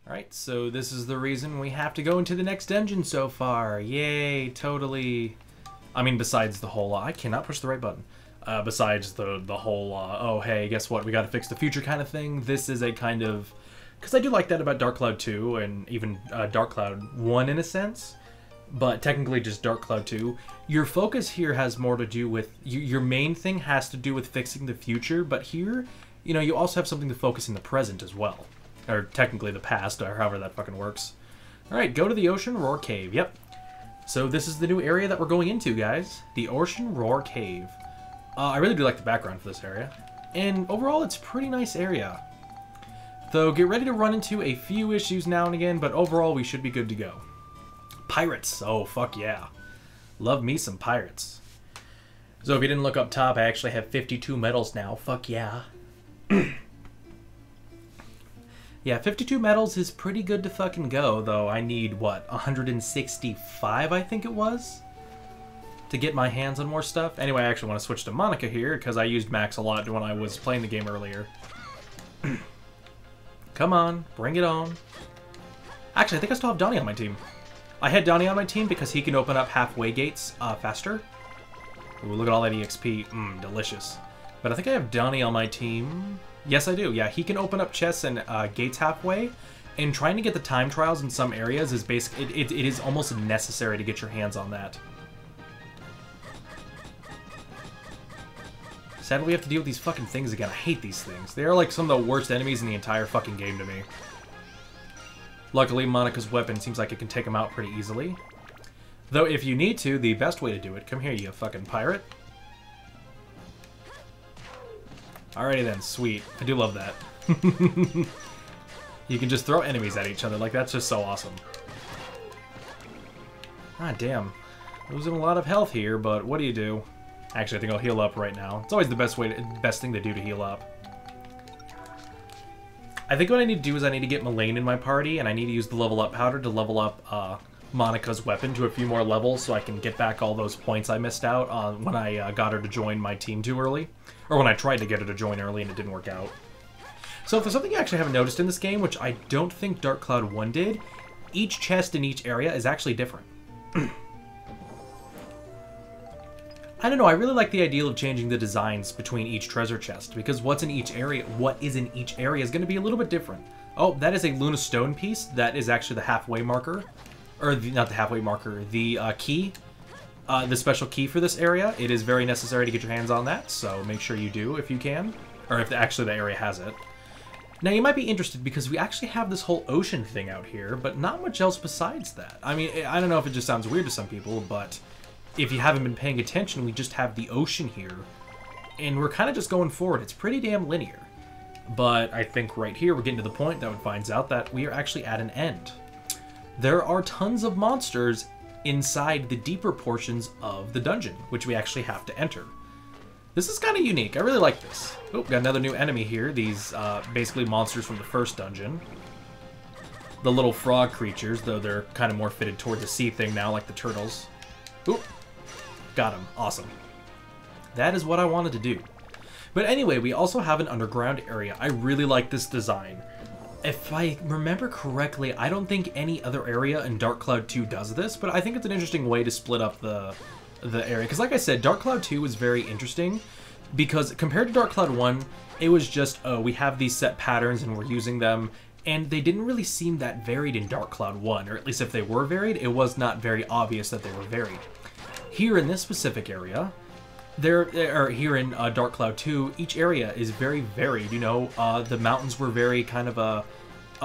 Alright, so this is the reason we have to go into the next dungeon so far. Yay, totally. I mean, besides the whole... I cannot push the right button. Besides the whole, oh, hey, guess what? We gotta fix the future kind of thing. This is a kind of... Because I do like that about Dark Cloud 2 and even Dark Cloud 1 in a sense. But technically just Dark Cloud 2. Your focus here has more to do with... Your main thing has to do with fixing the future. But here, you know, you also have something to focus in the present as well. Or technically the past, or however that fucking works. Alright, go to the Ocean Roar Cave. Yep. So this is the new area that we're going into, guys. The Ocean Roar Cave. I really do like the background for this area. And overall, it's a pretty nice area. Though, get ready to run into a few issues now and again, but overall, we should be good to go. Pirates. Oh, fuck yeah. Love me some pirates. So if you didn't look up top, I actually have 52 medals now. Fuck yeah. Yeah, 52 medals is pretty good to fucking go, though I need, what, 165, I think it was? To get my hands on more stuff. Anyway, I actually want to switch to Monica here, because I used Max a lot when I was playing the game earlier. Come on, bring it on. Actually, I think I still have Donnie on my team. I had Donnie on my team because he can open up halfway gates faster. Ooh, look at all that EXP. Delicious. But I think I have Donnie on my team. Yes, I do. Yeah, he can open up chests and gates halfway. And trying to get the time trials in some areas is basically... It is almost necessary to get your hands on that. Sadly, we have to deal with these fucking things again. I hate these things. They are like some of the worst enemies in the entire fucking game to me. Luckily, Monica's weapon seems like it can take them out pretty easily. Though, if you need to, the best way to do it... Come here, you fucking pirate. Alrighty then, sweet. I do love that. You can just throw enemies at each other. Like, that's just so awesome. Ah, damn. Losing a lot of health here, but what do you do? Actually, I think I'll heal up right now. It's always the best thing to do to heal up. I think what I need to do is I need to get Melaine in my party, and I need to use the level up powder to level up Monica's weapon to a few more levels so I can get back all those points I missed out on when I got her to join my team too early. Or when I tried to get her to join early and it didn't work out. So if there's something you actually haven't noticed in this game, which I don't think Dark Cloud 1 did, each chest in each area is actually different. I don't know, I really like the idea of changing the designs between each treasure chest, because what is in each area is going to be a little bit different. Oh, that is a Luna Stone piece. That is actually the halfway marker. Or, not the halfway marker, the key. The special key for this area. It is very necessary to get your hands on that, so make sure you do if you can. Or if actually the area has it. Now, you might be interested because we actually have this whole ocean thing out here, but not much else besides that. I mean, I don't know if it just sounds weird to some people, but if you haven't been paying attention, we just have the ocean here. And we're kind of just going forward. It's pretty damn linear. But I think right here we're getting to the point that one finds out that we are actually at an end. There are tons of monsters inside the deeper portions of the dungeon, which we actually have to enter. This is kind of unique. I really like this. Oh, got another new enemy here. These basically monsters from the first dungeon. The little frog creatures, though they're kind of more fitted toward the sea thing now, like the turtles. Oop. Got him. Awesome. That is what I wanted to do. But anyway, we also have an underground area. I really like this design. If I remember correctly, I don't think any other area in Dark Cloud 2 does this, but I think it's an interesting way to split up the area. Because like I said, Dark Cloud 2 was very interesting, because compared to Dark Cloud 1, it was just, oh, we have these set patterns and we're using them, and they didn't really seem that varied in Dark Cloud 1, or at least if they were varied, it was not very obvious that they were varied. Here in this specific area, here in Dark Cloud 2, each area is very varied. You know, the mountains were very kind of a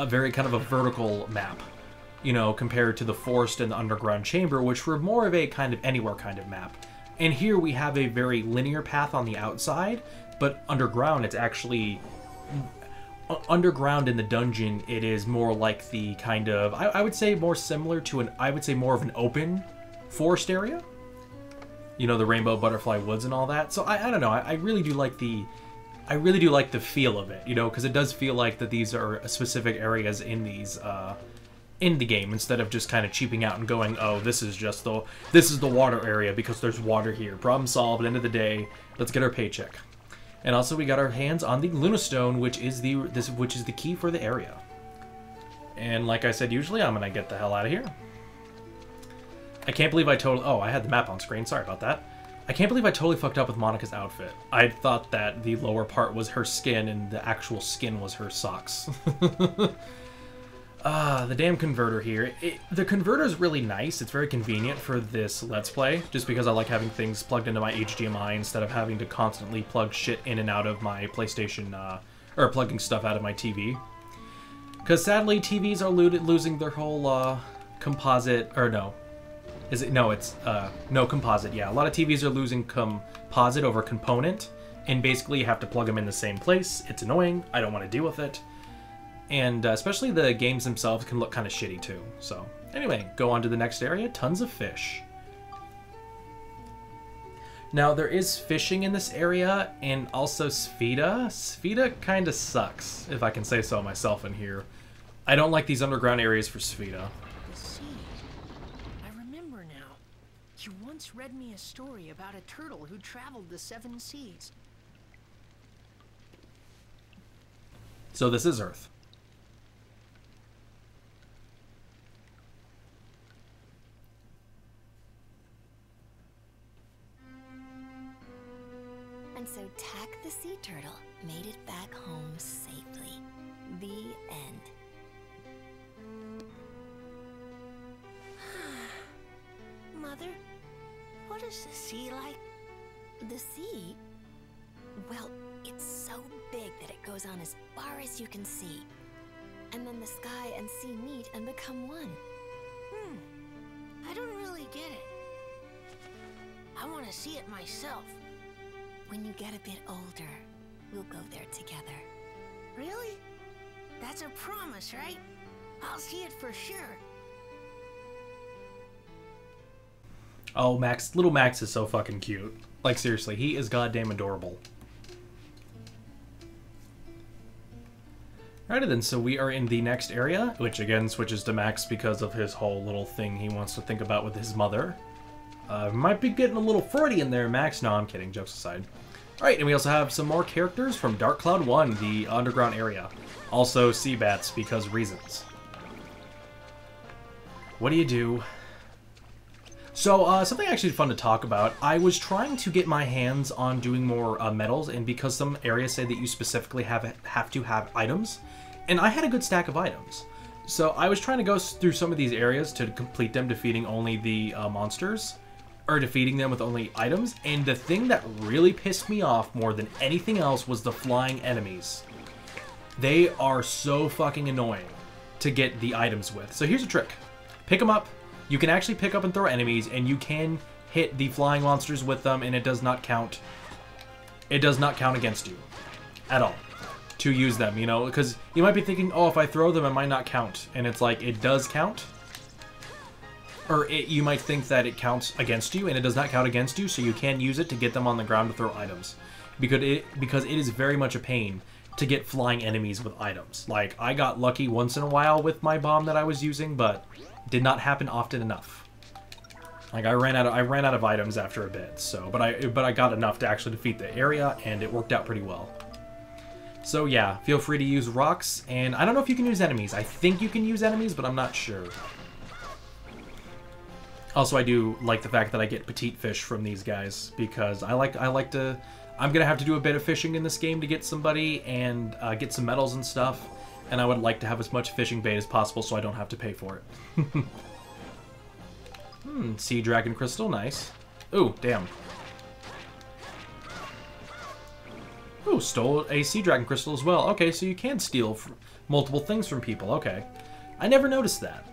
vertical map, you know, compared to the forest and the underground chamber, which were more of a kind of anywhere kind of map. And here we have a very linear path on the outside, but underground it's actually underground in the dungeon. It is more like the kind of I would say more similar to more of an open forest area. You know, the rainbow butterfly woods and all that. So I don't know. I really do like the feel of it, you know, because it does feel like that these are specific areas in these in the game instead of just kind of cheaping out and going, oh, this is the water area because there's water here. Problem solved. End of the day, let's get our paycheck. And also we got our hands on the Luna Stone, which is the key for the area. And like I said, usually I'm gonna get the hell out of here. I can't believe I totally... Oh, I had the map on screen. Sorry about that. I can't believe I totally fucked up with Monica's outfit. I thought that the lower part was her skin and the actual skin was her socks. The damn converter here. The converter is really nice. It's very convenient for this Let's Play, just because I like having things plugged into my HDMI instead of having to constantly plug shit in and out of my PlayStation, or plugging stuff out of my TV. Because sadly, TVs are losing their whole composite, or no. Is it? No, it's, no, composite, yeah. A lot of TVs are losing composite over component, and basically you have to plug them in the same place. It's annoying. I don't want to deal with it. And especially the games themselves can look kind of shitty too. So anyway, go on to the next area. Tons of fish. Now there is fishing in this area, and also Sfida. Sfida kind of sucks, if I can say so myself in here. I don't like these underground areas for Sfida. The sea. I remember now. You once read me a story about a turtle who traveled the 7 seas. So this is Earth. And so Tack the sea turtle made it back home safely. The end. Mother, what is the sea like? The sea? Well, it's so big that it goes on as far as you can see. And then the sky and sea meet and become one. I don't really get it. I want to see it myself. When you get a bit older, we'll go there together. Really? That's a promise, right? I'll see it for sure. Oh, Max, little Max is so fucking cute. Like, seriously, he is goddamn adorable. Alrighty then, so we are in the next area, which again switches to Max because of his whole little thing he wants to think about with his mother. Might be getting a little Freudian there, Max. No, I'm kidding, jokes aside. Alright, and we also have some more characters from Dark Cloud 1, the underground area. Also, sea bats, because reasons. What do you do? So, something actually fun to talk about. I was trying to get my hands on doing more medals, and because some areas say that you specifically have to have items, and I had a good stack of items. So I was trying to go through some of these areas to complete them, defeating only the monsters, or defeating them with only items, and the thing that really pissed me off more than anything else was the flying enemies. They are so fucking annoying to get the items with. So here's a trick. Pick them up. You can actually pick up and throw enemies, and you can hit the flying monsters with them, and it does not count. It does not count against you at all to use them, you know, because you might be thinking, oh, if I throw them, it might not count, and it's like, it does count. Or you might think that it counts against you, and it does not count against you, so you can use it to get them on the ground to throw items. Because it is very much a pain to get flying enemies with items. Like, I got lucky once in a while with my bomb that I was using, but did not happen often enough. Like, I ran out of items after a bit, so, but I got enough to actually defeat the area, and it worked out pretty well. So yeah, feel free to use rocks, and I don't know if you can use enemies. I think you can use enemies, but I'm not sure. Also, I do like the fact that I get petite fish from these guys, because I like to... I'm gonna have to do a bit of fishing in this game to get somebody and get some medals and stuff, and I would like to have as much fishing bait as possible so I don't have to pay for it. Sea dragon crystal, nice. Ooh, damn. Ooh, stole a sea dragon crystal as well. Okay, so you can steal multiple things from people. Okay, I never noticed that.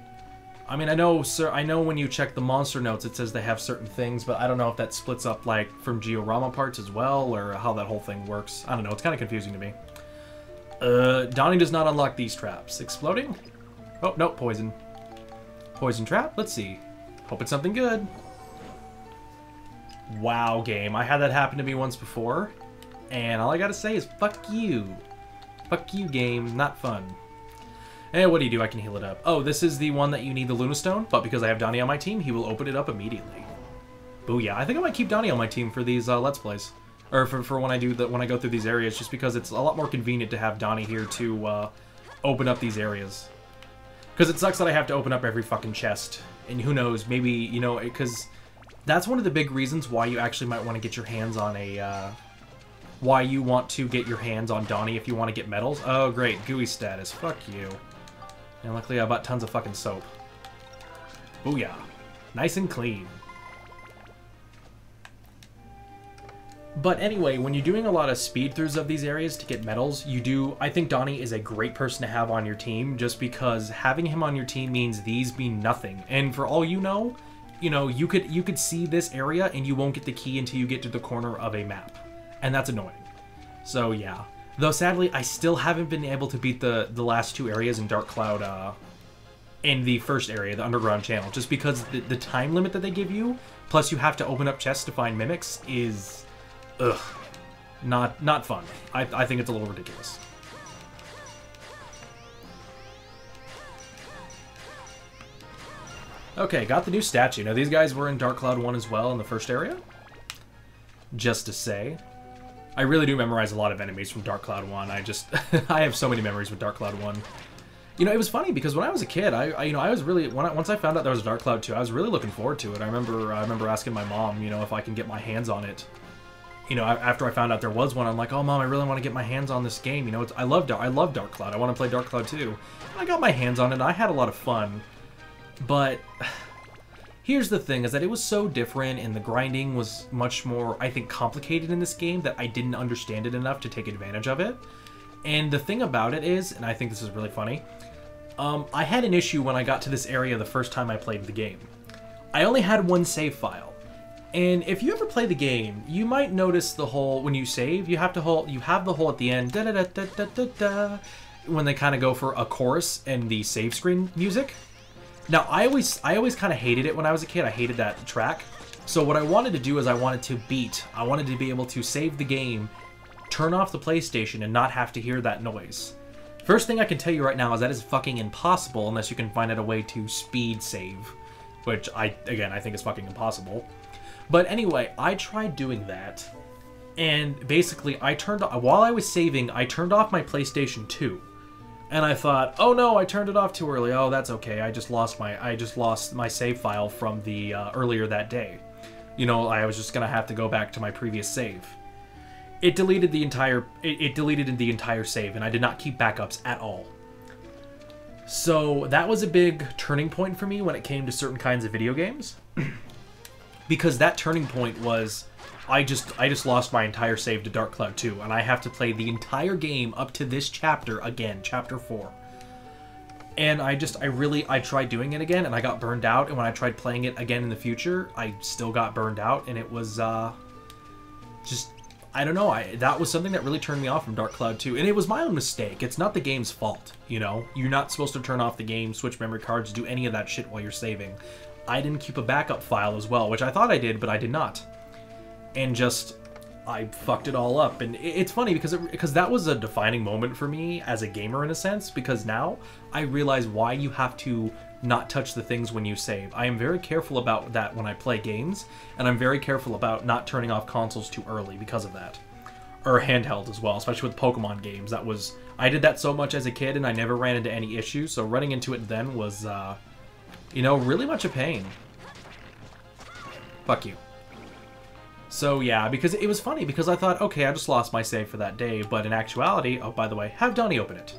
I mean, I know, sir. I know when you check the monster notes, it says they have certain things, but I don't know if that splits up like from Georama parts as well, or how that whole thing works. I don't know. It's kind of confusing to me. Donnie does not unlock these traps. Exploding? Oh no, poison. Poison trap. Let's see. Hope it's something good. Wow, game. I had that happen to me once before, and all I gotta say is fuck you. Fuck you, game. Not fun. And what do? I can heal it up. Oh, this is the one that you need the Luna Stone, but because I have Donnie on my team, he will open it up immediately. Booyah. I think I might keep Donnie on my team for these Let's Plays. Or for when I go through these areas, just because it's a lot more convenient to have Donnie here to open up these areas. Because it sucks that I have to open up every fucking chest. And who knows, maybe, you know, because that's one of the big reasons why you actually might want to get your hands on a, why you want to get your hands on Donnie if you want to get medals. Oh, great. GUI status. Fuck you. And luckily I bought tons of fucking soap. Booyah. Nice and clean. But anyway, when you're doing a lot of speed-throughs of these areas to get medals, I think Donnie is a great person to have on your team, just because having him on your team means these mean nothing. And for all you know, you could see this area and you won't get the key until you get to the corner of a map. And that's annoying. So yeah. Though sadly, I still haven't been able to beat the last two areas in Dark Cloud, in the first area, the underground channel, just because the time limit that they give you, plus you have to open up chests to find mimics, is... ugh. Not fun. I think it's a little ridiculous. Okay, got the new statue. Now, these guys were in Dark Cloud 1 as well in the first area. Just to say. I really do memorize a lot of enemies from Dark Cloud 1. I have so many memories with Dark Cloud 1. You know, it was funny because when I was a kid, I was really, once I found out there was a Dark Cloud 2, I was really looking forward to it. I remember asking my mom, you know, if I can get my hands on it. You know, after I found out there was one, I'm like, oh, Mom, I really want to get my hands on this game. You know, I love Dark Cloud. I want to play Dark Cloud 2. And I got my hands on it, and I had a lot of fun. But here's the thing, is that it was so different, and the grinding was much more, I think, complicated in this game that I didn't understand it enough to take advantage of it. And the thing about it is, and I think this is really funny, I had an issue when I got to this area the first time I played the game. I only had one save file. And if you ever play the game, you might notice the hole when you save. You have the hole at the end, da da da da da da da, when they kind of go for a chorus and the save screen music. Now, I always kind of hated it when I was a kid. I hated that track. So what I wanted to do is I wanted to be able to save the game, turn off the PlayStation, and not have to hear that noise. First thing I can tell you right now is that is fucking impossible unless you can find out a way to speed save, which I think is fucking impossible. But anyway, I tried doing that, and basically while I was saving, I turned off my PlayStation 2. And I thought, oh no, I turned it off too early. Oh, that's okay. I just lost my save file from the earlier that day. You know, I was just gonna have to go back to my previous save. It deleted the entire save, and I did not keep backups at all. So that was a big turning point for me when it came to certain kinds of video games. Because that turning point was, I just lost my entire save to Dark Cloud 2, and I have to play the entire game up to this chapter again, chapter 4. And I tried doing it again, and I got burned out, and when I tried playing it again in the future, I still got burned out, and it was, just, I don't know, that was something that really turned me off from Dark Cloud 2, and it was my own mistake. It's not the game's fault, you know? You're not supposed to turn off the game, switch memory cards, do any of that shit while you're saving. I didn't keep a backup file as well, which I thought I did, but I did not. And I fucked it all up. And it's funny because that was a defining moment for me as a gamer in a sense, because now I realize why you have to not touch the things when you save. I am very careful about that when I play games, and I'm very careful about not turning off consoles too early because of that. Or handheld as well, especially with Pokemon games. I did that so much as a kid, and I never ran into any issues, so running into it then was, you know, really much a pain. Fuck you. So yeah, because it was funny, because I thought, okay, I just lost my save for that day, but in actuality, oh, by the way, have Donnie open it.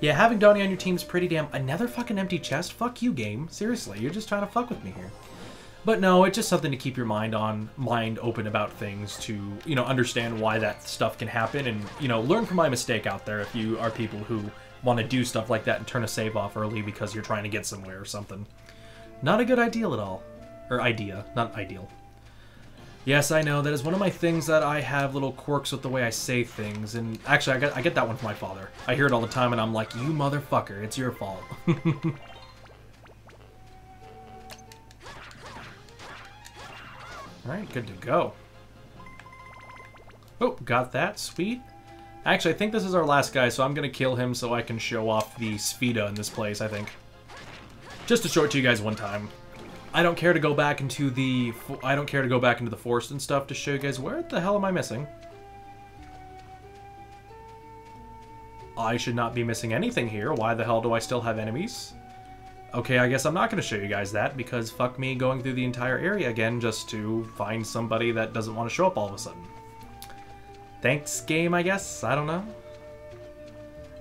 Yeah, having Donnie on your team is pretty damn... Another fucking empty chest? Fuck you, game. Seriously, you're just trying to fuck with me here. But no, it's just something to keep your mind open about things, to, you know, understand why that stuff can happen, and, you know, learn from my mistake out there if you are people who want to do stuff like that and turn a save off early because you're trying to get somewhere or something. Not a good idea at all. Or idea, not ideal. Yes, I know, that is one of my things that I have little quirks with the way I say things, and actually I get that one from my father. I hear it all the time and I'm like, you motherfucker, it's your fault. Alright, good to go. Oh, got that, sweet. Actually, I think this is our last guy, so I'm gonna kill him so I can show off the Spheda in this place, I think. Just to show it to you guys one time. I don't care to go back into the forest and stuff to show you guys. Where the hell am I missing? I should not be missing anything here. Why the hell do I still have enemies? Okay, I guess I'm not going to show you guys that, because fuck me going through the entire area again just to find somebody that doesn't want to show up all of a sudden. Thanks, game, I guess? I don't know.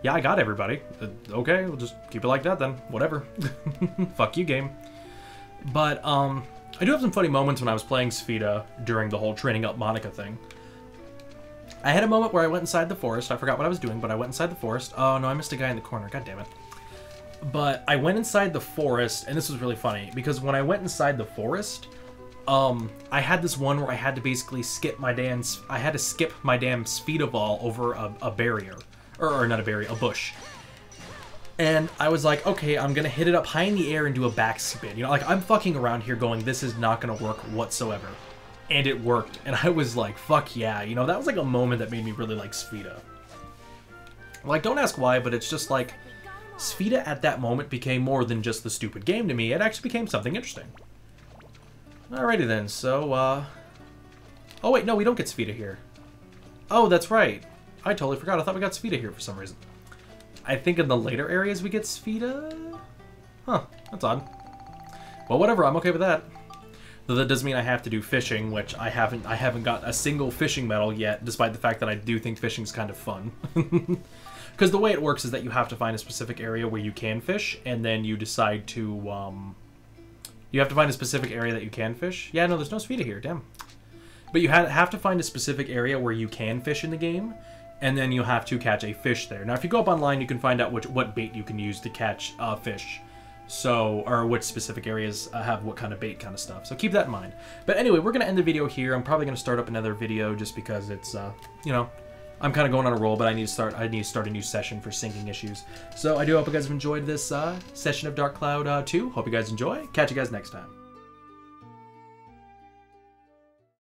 Yeah, I got everybody. Okay, we'll just keep it like that then. Whatever. Fuck you, game. But, I do have some funny moments when I was playing Sfida during the whole training up Monica thing. I had a moment where I went inside the forest. I forgot what I was doing, but I went inside the forest. Oh, no, I missed a guy in the corner. God damn it. But I went inside the forest, and this was really funny, because when I went inside the forest, I had this one where I had to basically skip my damn... I had to skip my damn Sfida over a barrier. Or not a barrier, a bush. And I was like, okay, I'm gonna hit it up high in the air and do a backspin. You know, like, I'm fucking around here going, this is not gonna work whatsoever. And it worked. And I was like, fuck yeah. You know, that was like a moment that made me really like Sfida. Like, don't ask why, but it's just like... Sfida at that moment became more than just the stupid game to me. It actually became something interesting. Alrighty then, so, oh wait, no, we don't get Sfida here. Oh, that's right. I totally forgot. I thought we got Sfida here for some reason. I think in the later areas we get Sfida? Huh, that's odd. Well, whatever, I'm okay with that. Though that does mean I have to do fishing, which I haven't got a single fishing medal yet, despite the fact that I do think fishing's kind of fun. Because the way it works is that you have to find a specific area where you can fish, and then you decide to, you have to find a specific area that you can fish. Yeah, no, there's no Sfida here, damn. But you have to find a specific area where you can fish in the game, and then you have to catch a fish there. Now, if you go up online, you can find out what bait you can use to catch fish. So, or which specific areas have what kind of bait kind of stuff. So keep that in mind. But anyway, we're going to end the video here. I'm probably going to start up another video just because it's, you know, I'm kind of going on a roll, but I need to start a new session for syncing issues. So I do hope you guys have enjoyed this session of Dark Cloud 2. Hope you guys enjoy. Catch you guys next time.